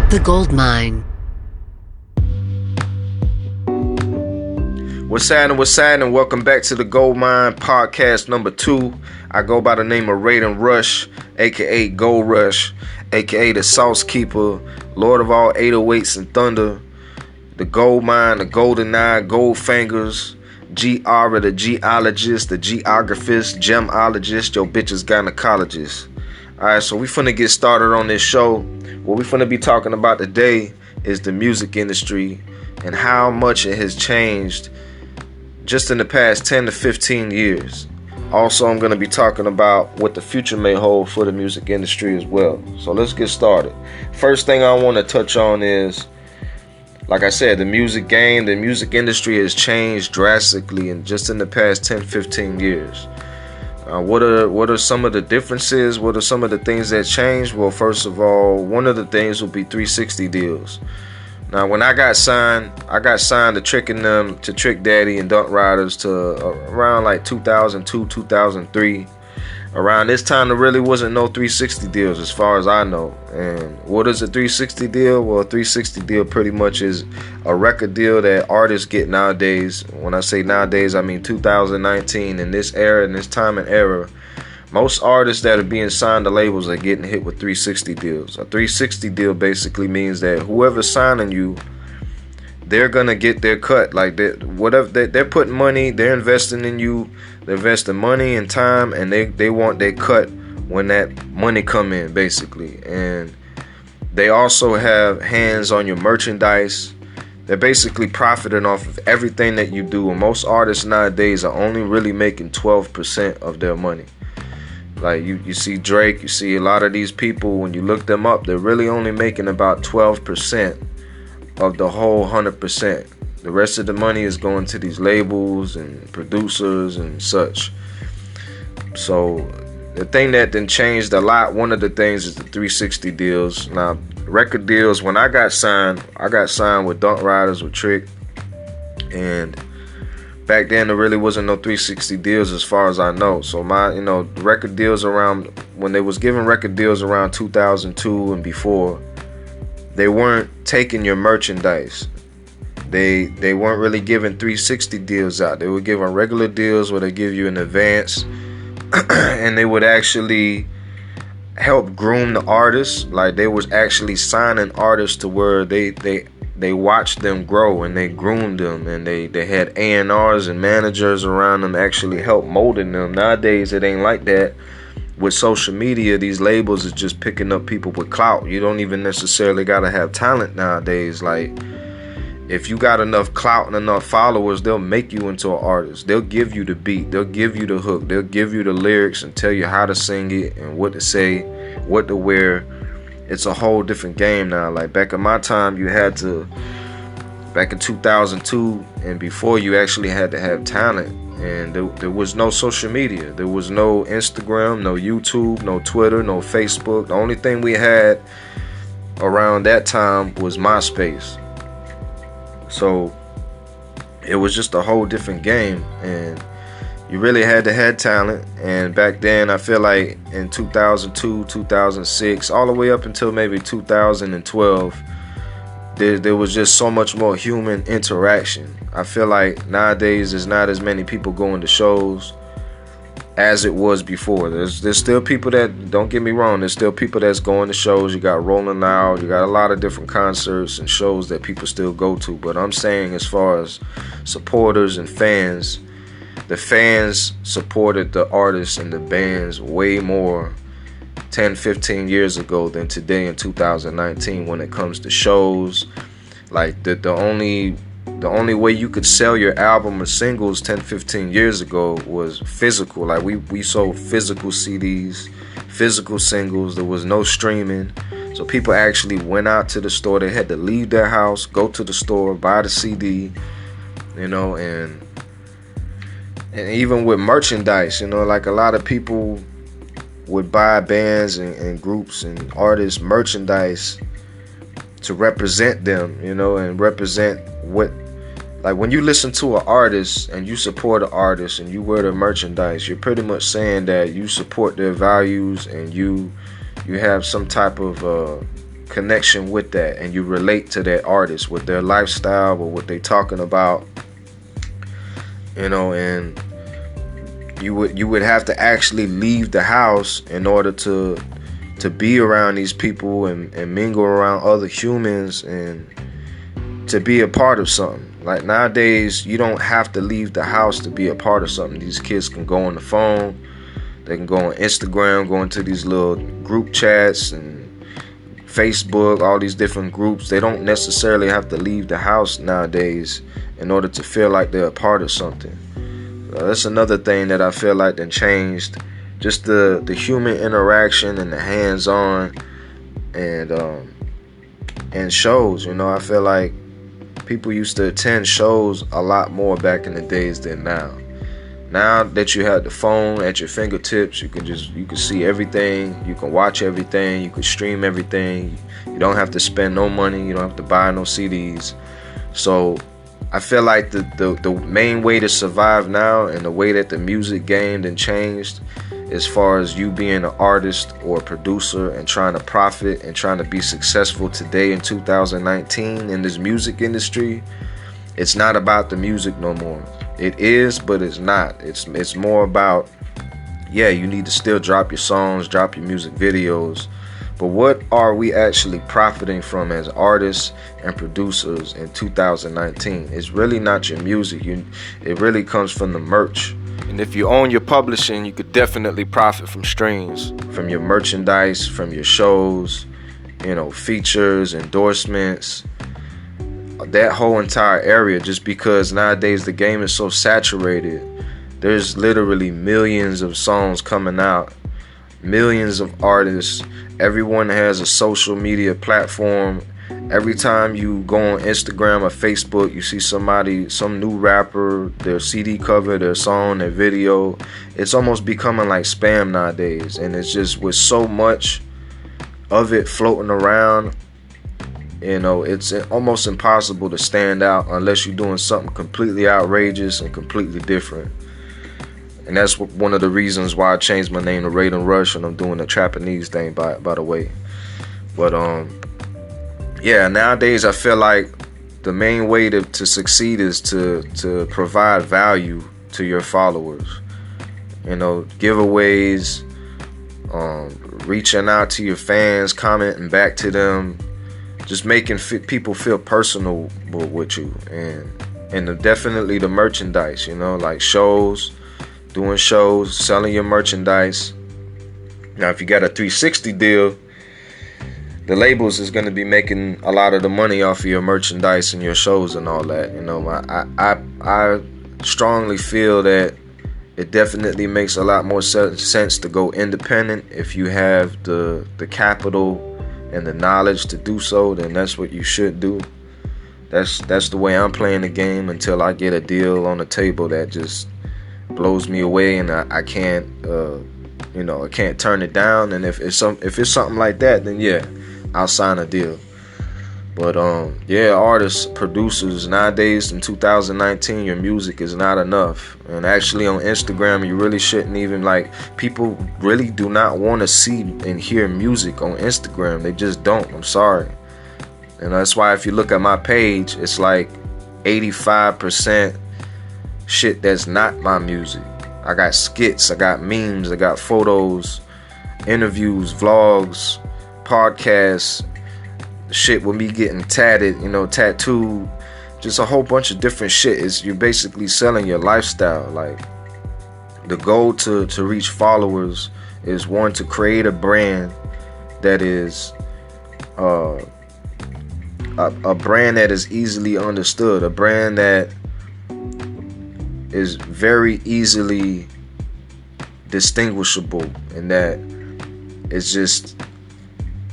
The Goldmighne. What's happening? Welcome back to the Goldmighne podcast number 2. I go by the name of Raiden Rush, aka Gold Rush, aka the Sauce Keeper, Lord of all 808s and thunder, the Goldmighne, the Golden Eye, Gold Fingers, G-Ara, the geologist, the geographist, gemologist, your bitch's gynecologist. Alright, so we finna get started on this show. What we finna be talking about today is the music industry and how much it has changed just in the past 10 to 15 years. Also, I'm going to be talking about what the future may hold for the music industry as well. So let's get started. First thing I want to touch on is, like I said, the music game, the music industry has changed drastically in the past 10, 15 years. What are some of the differences? What are some of the things that changed? Well, first of all, one of the things will be 360 deals. Now, when I got signed to Trick Daddy and Duck Riders to around like 2002, 2003. Around this time, there really wasn't no 360 deals as far as I know. And what is a 360 deal? Well, a 360 deal pretty much is a record deal that artists get nowadays. When I say nowadays, I mean 2019. In this era, in this time and era, most artists that are being signed to labels are getting hit with 360 deals. A 360 deal basically means that whoever's signing you, they're gonna get their cut. Like they're putting money, they're investing in you, they're investing money and time, and they want their cut when that money come in, basically. And they also have hands on your merchandise. They're basically profiting off of everything that you do. And most artists nowadays are only really making 12% of their money. Like you see Drake, you see a lot of these people, when you look them up, they're really only making about 12% of the whole 100%. The rest of the money is going to these labels and producers and such. So the thing that then changed a lot, one of the things is the 360 deals. Now, record deals, when I got signed with Duck Riders with Trick, and back then there really wasn't no 360 deals as far as I know. So record deals around, when they was giving record deals around 2002 and before, they weren't taking your merchandise. They weren't really giving 360 deals out. They were giving regular deals where they give you an advance and they would actually help groom the artists. Like they was actually signing artists to where they watched them grow and they groomed them, and they had A&Rs and managers around them actually help molding them. Nowadays it ain't like that. With social media, these labels is just picking up people with clout. You don't even necessarily gotta have talent nowadays. Like if you got enough clout and enough followers, they'll make you into an artist. They'll give you the beat, they'll give you the hook, they'll give you the lyrics and tell you how to sing it and what to say, what to wear. It's a whole different game now. Like back in my time, back in 2002 and before, you actually had to have talent. And there was no social media. There was no Instagram, no YouTube, no Twitter, no Facebook. The only thing we had around that time was MySpace. So it was just a whole different game, and you really had to have talent. And back then, I feel like in 2002, 2006, all the way up until maybe 2012, there was just so much more human interaction. I feel like nowadays there's not as many people going to shows as it was before. There's still people that, don't get me wrong, there's still people that's going to shows. You got Rolling Loud, you got a lot of different concerts and shows that people still go to. But I'm saying, as far as supporters and fans, the fans supported the artists and the bands way more 10, 15 years ago than today in 2019 when it comes to shows. Like the only way you could sell your album or singles 10, 15 years ago was physical. Like we sold physical CDs, physical singles. There was no streaming. So people actually went out to the store. They had to leave their house, go to the store, buy the CD, and even with merchandise, like a lot of people would buy bands and groups and artists merchandise to represent them, and represent what, like when you listen to an artist and you support an artist and you wear their merchandise, you're pretty much saying that you support their values and you have some type of connection with that, and you relate to that artist with their lifestyle or what they talking about, and you would have to actually leave the house in order to be around these people and mingle around other humans and to be a part of something. Like nowadays, you don't have to leave the house to be a part of something. These kids can go on the phone, they can go on Instagram, go into these little group chats and Facebook, all these different groups. They don't necessarily have to leave the house nowadays in order to feel like they're a part of something. That's another thing that I feel like done changed. Just the human interaction and the hands-on and shows. I feel like people used to attend shows a lot more back in the days than now. Now that you have the phone at your fingertips, you can see everything, you can watch everything, you can stream everything. You don't have to spend no money, you don't have to buy no CDs. So I feel like the main way to survive now, and the way that the music game then changed, as far as you being an artist or a producer and trying to profit and trying to be successful today in 2019 in this music industry, it's not about the music no more. It is, but it's not. It's more about, you need to still drop your songs, drop your music videos, but what are we actually profiting from as artists and producers in 2019? It's really not your music. It really comes from the merch. And if you own your publishing, you could definitely profit from streams, from your merchandise, from your shows, features, endorsements, that whole entire area. Just because nowadays the game is so saturated, there's literally millions of songs coming out, millions of artists. Everyone has a social media platform. Every time you go on Instagram or Facebook, you see some new rapper, their CD cover, their song, their video. It's almost becoming like spam nowadays. And it's just with so much of it floating around, it's almost impossible to stand out unless you're doing something completely outrageous and completely different. And that's one of the reasons why I changed my name to Raiden Rush, and I'm doing the Japanese thing by the way. But nowadays I feel like the main way to succeed is to provide value to your followers. Giveaways, reaching out to your fans, commenting back to them, just making people feel personal with you, and definitely the merchandise. Like shows, doing shows, selling your merchandise. Now, if you got a 360 deal, the labels is going to be making a lot of the money off of your merchandise and your shows and all that. I strongly feel that it definitely makes a lot more sense to go independent. If you have the capital and the knowledge to do so, then that's what you should do. That's the way I'm playing the game until I get a deal on the table that just blows me away, and I can't I can't turn it down. And if it's something like that, then I'll sign a deal. But artists, producers, nowadays in 2019, your music is not enough. And actually on Instagram, you really shouldn't even, people really do not want to see and hear music on Instagram. They just don't. I'm sorry. And that's why if you look at my page, it's like 85% shit that's not my music. I got skits, I got memes, I got photos, interviews, vlogs, podcasts, shit with me getting tattooed, just a whole bunch of different shit. You're basically selling your lifestyle. Like, the goal to reach followers is, one, to create a brand that is a brand that is easily understood, a brand that is very easily distinguishable, and that it's just,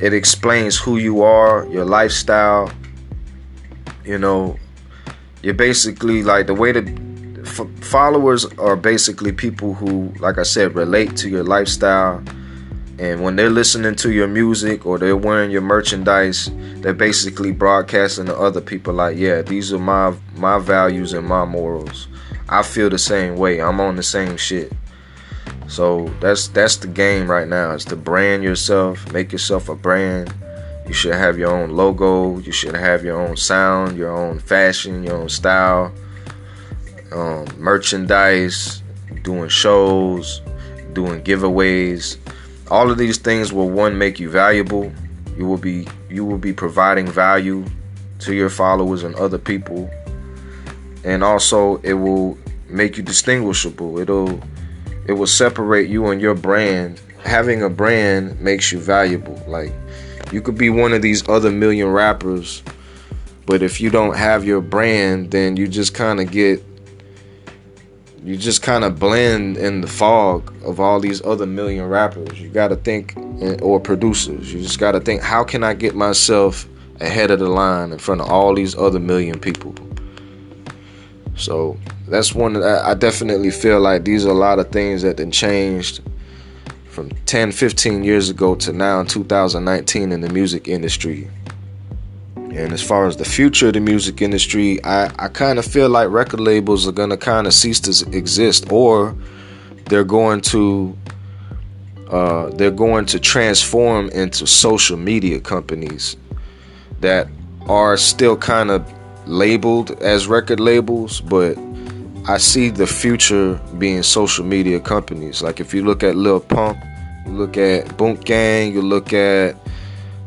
it explains who you are, your lifestyle. You're basically, like, the way that followers are basically people who, like I said, relate to your lifestyle. And when they're listening to your music or they're wearing your merchandise, they're basically broadcasting to other people like, these are my values and my morals. I feel the same way. I'm on the same shit. So that's the game right now, is to brand yourself, make yourself a brand, You should have your own logo. You should have your own sound, your own fashion, your own style, merchandise, doing shows, doing giveaways. All of these things will, one, make you valuable. You will be providing value to your followers and other people, and also it will make you distinguishable. It will separate you and your brand. Having a brand makes you valuable. Like, you could be one of these other million rappers, but if you don't have your brand, then you just kind of blend in the fog of all these other million rappers. You got to think, or producers, you just got to think, how can I get myself ahead of the line in front of all these other million people? So that's one that I definitely feel like these are a lot of things that have changed from 10, 15 years ago to now in 2019 in the music industry. And as far as the future of the music industry, I kind of feel like record labels are going to kind of cease to exist, or they're going to transform into social media companies that are still kind of labeled as record labels, but I see the future being social media companies. Like, if you look at Lil Pump, you look at Boom Gang, you look at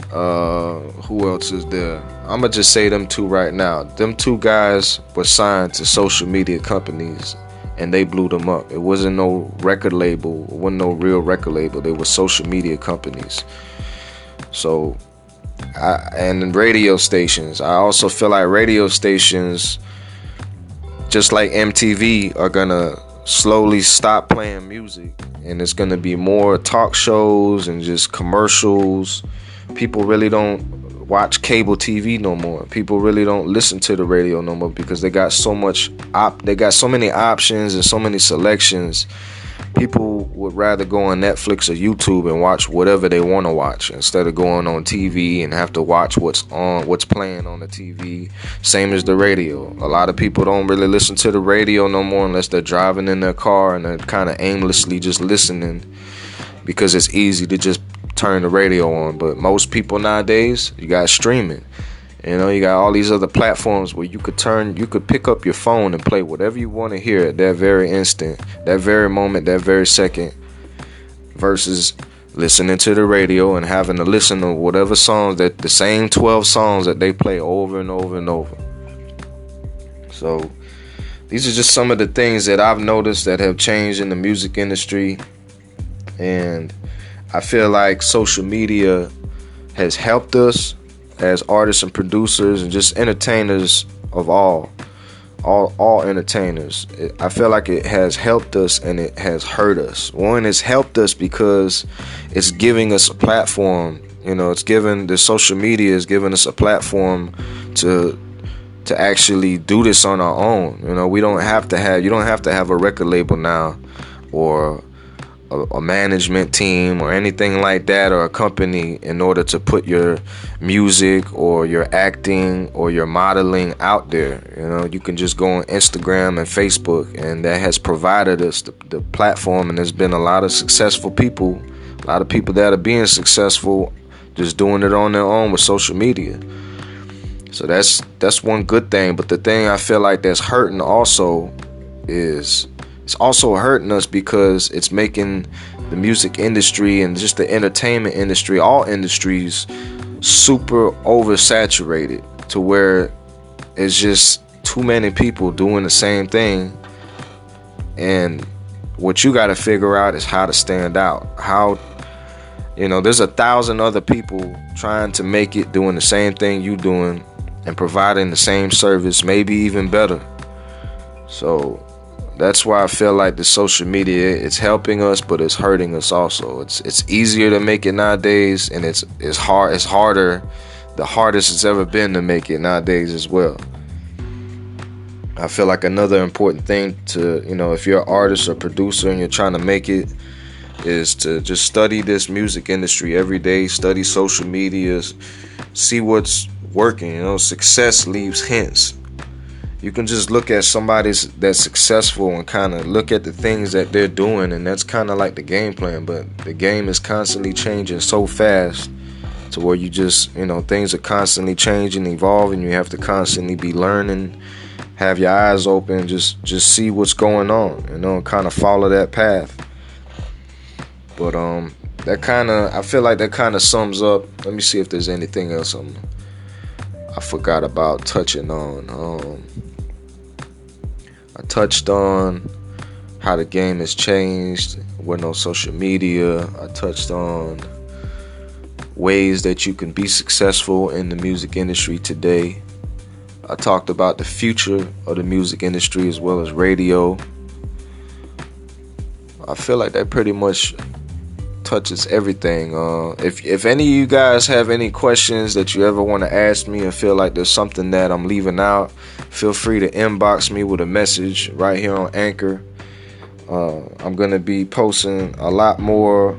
who else is there? I'm gonna just say them two right now. Them two guys were signed to social media companies and they blew them up. It wasn't no record label, it wasn't no real record label. They were social media companies. So and radio stations, I also feel like radio stations, just like MTV, are gonna slowly stop playing music, and it's gonna be more talk shows and just commercials. People really don't watch cable TV no more. People really don't listen to the radio no more because they got so many options and so many selections. People would rather go on Netflix or YouTube and watch whatever they want to watch instead of going on TV and have to watch what's playing on the TV. Same as the radio. A lot of people don't really listen to the radio no more unless they're driving in their car and they're kind of aimlessly just listening because it's easy to just turn the radio on. But most people nowadays, you got streaming. You got all these other platforms where you could pick up your phone and play whatever you want to hear at that very instant, that very moment, that very second, versus listening to the radio and having to listen to whatever songs, that the same 12 songs that they play over and over and over. So these are just some of the things that I've noticed that have changed in the music industry, and I feel like social media has helped us as artists and producers and just entertainers of all entertainers. I feel like it has helped us and it has hurt us. One, it's helped us because it's giving us a platform. The social media is giving us a platform to actually do this on our own. You don't have to have a record label now, or a management team or anything like that, or a company, in order to put your music or your acting or your modeling out there. You can just go on Instagram and Facebook, and that has provided us the platform, and there's been a lot of successful people, a lot of people that are being successful just doing it on their own with social media. So that's one good thing. But the thing I feel like that's hurting also is it's also hurting us because it's making the music industry and just the entertainment industry, all industries, super oversaturated to where it's just too many people doing the same thing. And what you got to figure out is how to stand out. There's 1,000 other people trying to make it, doing the same thing you doing and providing the same service, maybe even better. So that's why I feel like the social media, it's helping us, but it's hurting us also. It's easier to make it nowadays, and it's harder, the hardest it's ever been to make it nowadays as well. I feel like another important thing to, if you're an artist or producer and you're trying to make it, is to just study this music industry every day, study social medias, see what's working. Success leaves hints. You can just look at somebody that's successful and kind of look at the things that they're doing, and that's kind of like the game plan. But the game is constantly changing so fast to where you just, things are constantly changing, evolving. You have to constantly be learning, have your eyes open, just see what's going on, and kind of follow that path. But I feel like that kind of sums up. Let me see if there's anything else I forgot about touching on. I touched on how the game has changed with no social media. I touched on ways that you can be successful in the music industry today. I talked about the future of the music industry as well as radio. I feel like that pretty much touches everything. If any of you guys have any questions that you ever want to ask me and feel like there's something that I'm leaving out, feel free to inbox me with a message right here on Anchor. I'm going to be posting a lot more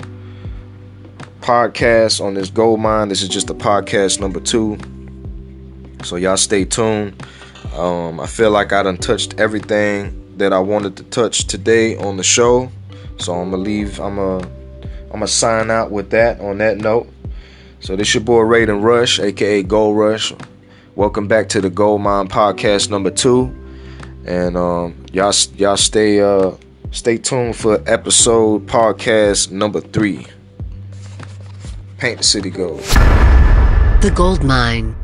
podcasts on this goldmighne. This is just a podcast number 2. So y'all stay tuned. I feel like I done touched everything that I wanted to touch today on the show. So I'm gonna sign out with that on that note. So this your boy Raiden Rush, aka Gold Rush. Welcome back to the Goldmighne podcast number 2. And y'all stay tuned for episode podcast number 3. Paint the city gold. The Goldmighne.